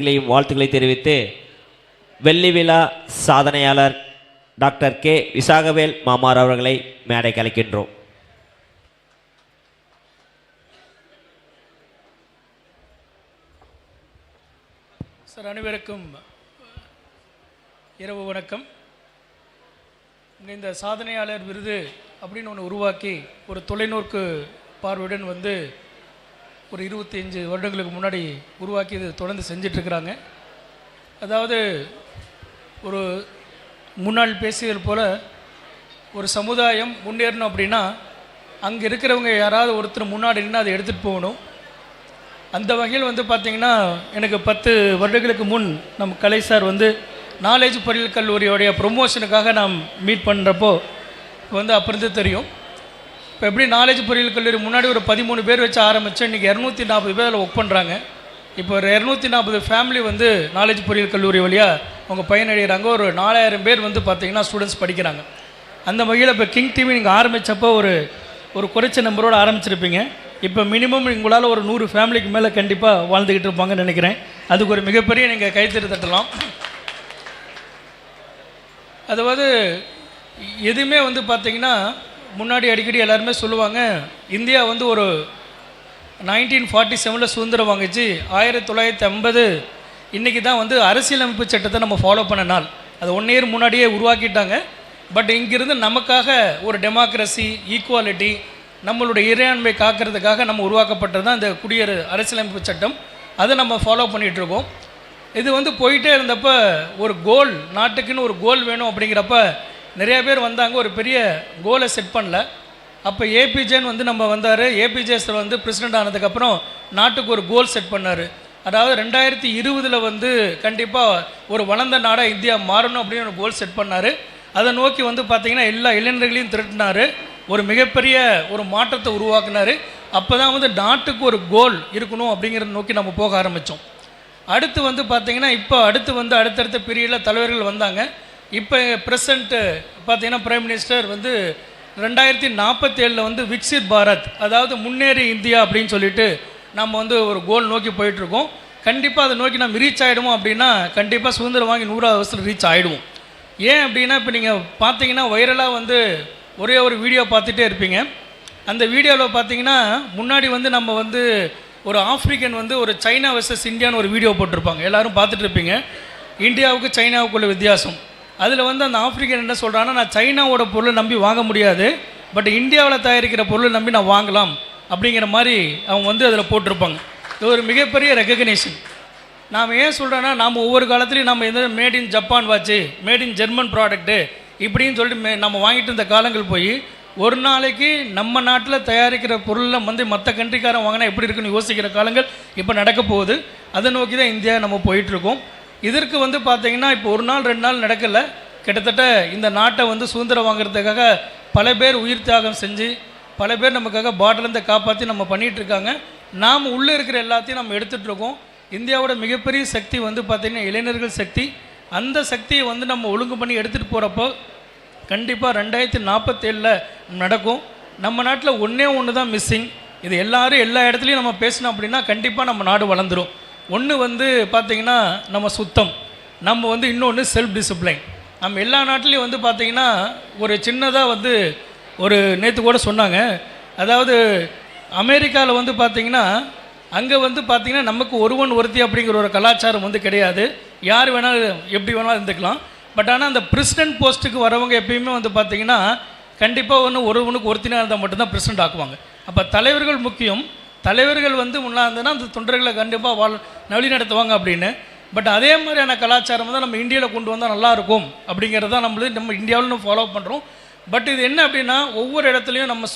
வாழ்த்துக்களை தெரிவித்து வெள்ளி விழா சாதனையாளர் டாக்டர் கே விசாகவேல் மாமார் அவர்களை மேடைக்கு அழைக்கின்றோம். சார், அனைவருக்கும் இரவு வணக்கம். இந்த சாதனையாளர் விருது அப்படின்னு ஒன்று உருவாக்கி ஒரு தொலைநோக்கு பார்வையுடன் ஒரு 25 வருடங்களுக்கு முன்னாடி உருவாக்கி இது தொடர்ந்து செஞ்சிட்ருக்கிறாங்க. அதாவது ஒரு முன்னாள் பேசியது போல் ஒரு சமுதாயம் முன்னேறணும் அப்படின்னா அங்கே இருக்கிறவங்க யாராவது ஒருத்தர் முன்னாடி நின்று அதை எடுத்துகிட்டு போகணும். அந்த வகையில் பார்த்திங்கன்னா எனக்கு 10 வருடங்களுக்கு முன் நம்ம கலை சார் நாலேஜ் பொறியியல் கல்லூரியோடைய ப்ரொமோஷனுக்காக நாம் மீட் பண்ணுறப்போ அப்போ இருந்து தெரியும். இப்போ எப்படி நாலேஜ் பொறியியல் கல்லூரி முன்னாடி ஒரு 13 பேர் வச்சு ஆரம்பித்தோம். இன்றைக்கி 240 பேர் அதில் ஒர்க் பண்ணுறாங்க. இப்போ ஒரு 240 ஃபேமிலி நாலேஜ் பொறியியல் கல்லூரி வழியாக அவங்க பயனடைகிறாங்க. ஒரு 4000 பேர் பார்த்திங்கன்னா ஸ்டூடெண்ட்ஸ் படிக்கிறாங்க. அந்த வகையில் இப்போ கிங் டிவி நீங்கள் ஆரம்பித்தப்போ ஒரு குறைச்ச நம்பரோடு ஆரம்பிச்சிருப்பீங்க. இப்போ மினிமம் உங்களால் ஒரு 100 ஃபேமிலிக்கு மேலே கண்டிப்பாக வாழ்ந்துக்கிட்டு இருப்பாங்கன்னு நினைக்கிறேன். அதுக்கு ஒரு மிகப்பெரிய நீங்கள் கைத்தறி தட்டலாம். அதாவது எதுவுமே பார்த்திங்கன்னா முன்னாடி அடிக்கடி எல்லாருமே சொல்லுவாங்க, இந்தியா ஒரு 1947 சுதந்திரம் வாங்கிச்சு. 1950 இன்றைக்கி தான் அரசியலமைப்பு சட்டத்தை நம்ம ஃபாலோ பண்ண நாள். அது 1 இயர் முன்னாடியே உருவாக்கிட்டாங்க. பட் இங்கிருந்து நமக்காக ஒரு டெமோக்ரஸி, ஈக்குவாலிட்டி, நம்மளுடைய இறையாண்மை காக்கிறதுக்காக நம்ம உருவாக்கப்பட்டது தான் இந்த அரசியலமைப்பு சட்டம். அதை நம்ம ஃபாலோ பண்ணிகிட்ருக்கோம். இது போயிட்டே இருந்தப்போ ஒரு கோல், நாட்டுக்குன்னு ஒரு கோல் வேணும் அப்படிங்கிறப்ப நிறைய பேர் வந்தாங்க. ஒரு பெரிய கோலை செட் பண்ணல. அப்போ ஏபிஜேன்னு நம்ம வந்தார். ஏபிஜே சார் பிரசிடெண்ட் ஆனதுக்கப்புறம் நாட்டுக்கு ஒரு கோல் செட் பண்ணார். அதாவது 2020 கண்டிப்பாக ஒரு வளர்ந்த நாடாக இந்தியா மாறணும் அப்படின்னு ஒரு கோல் செட் பண்ணார். அதை நோக்கி பார்த்திங்கன்னா எல்லா இளைஞர்களையும் திரட்டினார். ஒரு மிகப்பெரிய ஒரு மாற்றத்தை உருவாக்குனார். அப்போ தான் நாட்டுக்கு ஒரு கோல் இருக்கணும் அப்படிங்கிறத நோக்கி நம்ம போக ஆரம்பித்தோம். அடுத்து பார்த்திங்கன்னா இப்போ அடுத்தடுத்த பீரியடில் தலைவர்கள் வந்தாங்க. இப்போ ப்ரெசண்ட்டு பார்த்திங்கன்னா பிரைம் மினிஸ்டர் 2047 விக்சித் பாரத், அதாவது முன்னேறி இந்தியா அப்படின்னு சொல்லிட்டு நம்ம ஒரு கோல் நோக்கி போயிட்டுருக்கோம். கண்டிப்பாக அதை நோக்கி நம்ம ரீச் ஆகிடுவோம். அப்படின்னா கண்டிப்பாக சுதந்திரம் வாங்கி 100வது வருஷத்தில் ரீச் ஆகிடுவோம். ஏன் அப்படின்னா இப்போ நீங்கள் பார்த்தீங்கன்னா வைரலாக ஒரே ஒரு வீடியோ பார்த்துட்டே இருப்பீங்க. அந்த வீடியோவில் பார்த்தீங்கன்னா முன்னாடி நம்ம ஒரு ஆஃப்ரிக்கன் ஒரு சைனா வெர்சஸ் இந்தியான்னு ஒரு வீடியோ போட்டிருப்பாங்க. எல்லோரும் பார்த்துட்டு இருப்பீங்க. இந்தியாவுக்கு சைனாவுக்குள்ள வித்தியாசம். அதில் அந்த ஆஃப்ரிக்கன் என்ன சொல்கிறான்னா, நான் சைனாவோட பொருளை நம்பி வாங்க முடியாது, பட் இந்தியாவில் தயாரிக்கிற பொருளை நம்பி நான் வாங்கலாம் அப்படிங்கிற மாதிரி அவங்க அதில் போட்டிருப்பாங்க. இது ஒரு மிகப்பெரிய ரெகக்னேஷன். நாம் ஏன் சொல்கிறேன்னா, நாம் ஒவ்வொரு காலத்துலையும் நம்ம எந்த made in Japan watch, made in German product இப்படின்னு சொல்லிட்டு நம்ம வாங்கிட்டு இருந்த காலங்கள் போய் ஒரு நாளைக்கு நம்ம நாட்டில் தயாரிக்கிற பொருளில் மற்ற கண்ட்ரிக்காரன் வாங்கினா எப்படி இருக்குன்னு யோசிக்கிற காலங்கள் இப்போ நடக்க போகுது. அதை நோக்கி தான் இந்தியா நம்ம போயிட்டுருக்கோம். இதற்கு பார்த்திங்கன்னா இப்போ ஒரு நாள் 2 நாள் நடக்கலை. கிட்டத்தட்ட இந்த நாட்டை சுதந்திரம் வாங்குறதுக்காக பல பேர் உயிர் தியாகம் செஞ்சு பல பேர் நமக்காக பார்டர்லேருந்து காப்பாற்றி நம்ம பண்ணிகிட்ருக்காங்க. நாம் உள்ளே இருக்கிற எல்லாத்தையும் நம்ம எடுத்துகிட்ருக்கோம். இந்தியாவோட மிகப்பெரிய சக்தி பார்த்திங்கன்னா இளைஞர்கள் சக்தி. அந்த சக்தியை நம்ம ஒழுங்கு பண்ணி எடுத்துகிட்டு போகிறப்போ கண்டிப்பாக 2047 நடக்கும். நம்ம நாட்டில் ஒன்று தான் மிஸ்ஸிங். இது எல்லாரும் எல்லா இடத்துலையும் நம்ம பேசணும் அப்படின்னா கண்டிப்பாக நம்ம நாடு வளர்ந்துடும். ஒன்று பார்த்திங்கன்னா நம்ம சுத்தம், நம்ம இன்னொன்று செல்ஃப் டிசிப்ளைன். நம்ம எல்லா நாட்டிலையும் பார்த்திங்கன்னா ஒரு சின்னதாக ஒரு நேற்று கூட சொன்னாங்க. அதாவது அமெரிக்காவில் பார்த்திங்கன்னா அங்கே பார்த்திங்கன்னா நமக்கு ஒருவன் ஒருத்தி அப்படிங்கிற ஒரு கலாச்சாரம் கிடையாது. யார் வேணாலும் எப்படி வேணாலும் இருந்துக்கலாம். பட் ஆனால் அந்த பிரசிடென்ட் போஸ்ட்டுக்கு வரவங்க எப்பயுமே பார்த்திங்கன்னா கண்டிப்பாக ஒருவனுக்கு ஒருத்தினாக இருந்தால் மட்டும்தான் பிரசிடென்ட் ஆக்குவாங்க. அப்போ தலைவர்கள் முக்கியம். தலைவர்கள் முன்னாடி இருந்ததுன்னா அந்த தொண்டர்களை கண்டிப்பாக வழி நடத்துவாங்க அப்படின்னு. பட் அதே மாதிரியான கலாச்சாரம் தான் நம்ம இந்தியாவில் கொண்டு வந்தால் நல்லாயிருக்கும் அப்படிங்கிறது தான் நம்ம இந்தியாவில் ஃபாலோ பண்ணுறோம். பட் இது என்ன அப்படின்னா ஒவ்வொரு இடத்துலையும் நம்ம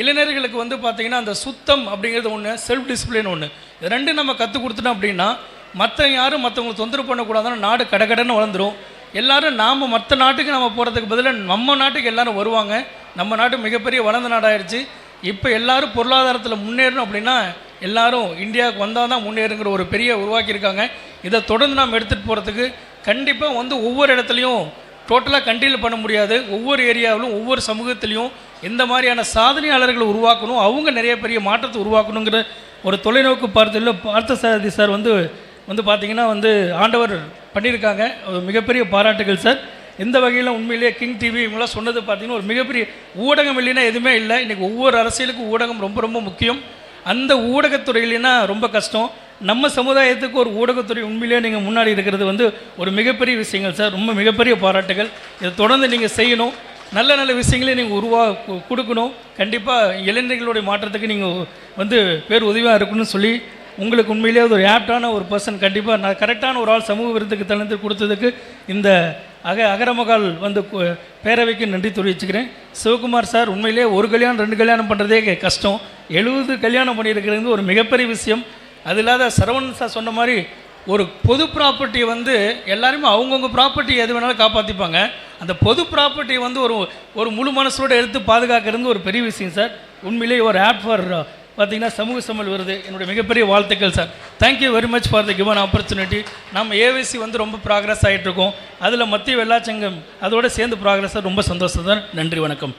இளைஞர்களுக்கு பார்த்திங்கன்னா அந்த சுத்தம் அப்படிங்கிறது ஒன்று, செல்ஃப் டிசிப்ளின் ஒன்று, இது 2 நம்ம கற்றுக் கொடுத்துட்டோம் அப்படின்னா யாரும் மற்றவங்களை தொந்தரவு பண்ணக்கூடாதுன்னு நாடு கடகடன்னு வளர்ந்துடும். எல்லோரும் நாம் மற்ற நாட்டுக்கு நம்ம போகிறதுக்கு பதிலாக நம்ம நாட்டுக்கு எல்லோரும் வருவாங்க. நம்ம நாட்டு மிகப்பெரிய வளர்ந்த நாடாகிடுச்சு. இப்போ எல்லோரும் பொருளாதாரத்தில் முன்னேறணும் அப்படின்னா எல்லோரும் இந்தியாவுக்கு வந்தால் தான் முன்னேறுங்கிற ஒரு பெரிய உருவாக்கியிருக்காங்க. இதை தொடர்ந்து நாம் எடுத்துகிட்டு போகிறதுக்கு கண்டிப்பாக ஒவ்வொரு இடத்துலையும் டோட்டலாக கண்ட்ரியில் பண்ண முடியாது. ஒவ்வொரு ஏரியாவிலும் ஒவ்வொரு சமூகத்திலையும் இந்த மாதிரியான சாதனையாளர்களை உருவாக்கணும். அவங்க நிறைய பெரிய மாற்றத்தை உருவாக்கணுங்கிற ஒரு தொலைநோக்கு பார்த்ததில் பார்த்தசாரதி சார் வந்து பார்த்திங்கன்னா வந்து ஆண்டவர் பண்ணியிருக்காங்க. ஒரு மிகப்பெரிய பாராட்டுகள் சார். இந்த வகையில் உண்மையிலேயே கிங் டிவி இவங்களாம் சொன்னது பார்த்திங்கன்னா ஒரு மிகப்பெரிய ஊடகம் இல்லைன்னா எதுவுமே இல்லை. இன்றைக்கி ஒவ்வொரு அரசியலுக்கும் ஊடகம் ரொம்ப ரொம்ப முக்கியம். அந்த ஊடகத்துறையிலனா ரொம்ப கஷ்டம். நம்ம சமுதாயத்துக்கு ஒரு ஊடகத்துறை உண்மையிலேயே நீங்கள் முன்னாடி இருக்கிறது வந்து ஒரு மிகப்பெரிய விஷயங்கள் சார். ரொம்ப மிகப்பெரிய பாராட்டுகள். இதை தொடர்ந்து நீங்கள் செய்யணும். நல்ல நல்ல விஷயங்களே நீங்கள் கொடுக்கணும். கண்டிப்பாக இளைஞர்களுடைய மாற்றத்துக்கு நீங்கள் வந்து பேர் உதவியாக இருக்கணும்னு சொல்லி உங்களுக்கு உண்மையிலேயே ஒரு ஆப்டான ஒரு பர்சன், கண்டிப்பாக நான் கரெக்டான ஒரு ஆள் சமூக விருதுக்கு தகுந்து கொடுத்ததுக்கு இந்த அகரமகால் வந்து பேரவைக்கு நன்றி தெரிவிச்சுக்கிறேன். சிவகுமார் சார், உண்மையிலே ஒரு கல்யாணம் 2 கல்யாணம் பண்ணுறதே கஷ்டம். 70 கல்யாணம் பண்ணியிருக்கிறது ஒரு மிகப்பெரிய விஷயம். அது இல்லாத சரவணன் சார் சொன்ன மாதிரி ஒரு பொது ப்ராப்பர்ட்டியை வந்து எல்லாருமே அவங்கவுங்க ப்ராப்பர்ட்டி எது வேணாலும் காப்பாற்றிப்பாங்க. அந்த பொது ப்ராப்பர்ட்டியை வந்து ஒரு முழு மனசோடு எடுத்து பாதுகாக்கிறது ஒரு பெரிய விஷயம் சார். உண்மையிலேயே ஒரு ஆப் ஃபார் பார்த்திங்கன்னா சமூக சமல் வருது. என்னுடைய மிகப்பெரிய வாழ்த்துக்கள் sir. Thank you very much for the given opportunity. நம்ம ஏவிசி வந்து ரொம்ப ப்ராக்ரஸ் ஆகிட்ருக்கோம். அதில் மத்திய வெள்ளாச்சங்கம் அதோடு சேர்ந்து ப்ராக்ரஸாக ரொம்ப சந்தோஷம் சார். நன்றி, வணக்கம்.